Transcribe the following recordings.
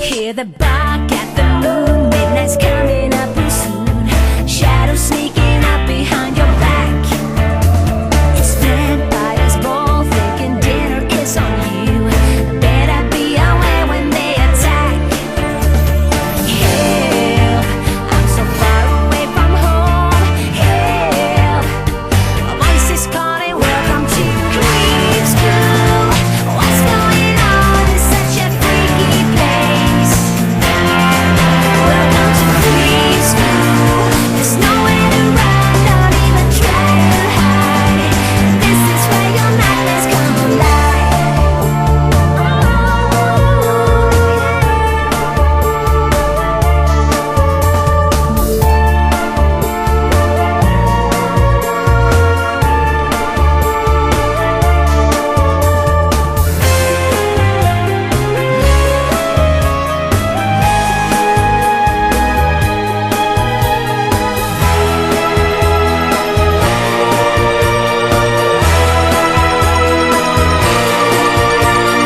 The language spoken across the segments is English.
Hear the bark at the moon. Midnight's coming up real soon. Shadows sneaking up behind your back. It's vampires both thinking dinner is on you. Better be aware when they attack. Help, I'm so far away from home. Help, a voice is calling. Welcome to Creep School. What's going on in such a freaky place? Welcome to Creep School. There's nowhere to run, don't even try to hide. This is where your nightmares come alive.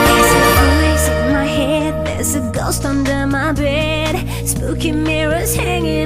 There's a voice in my head, there's a ghost under my bed. Spooky mirrors hanging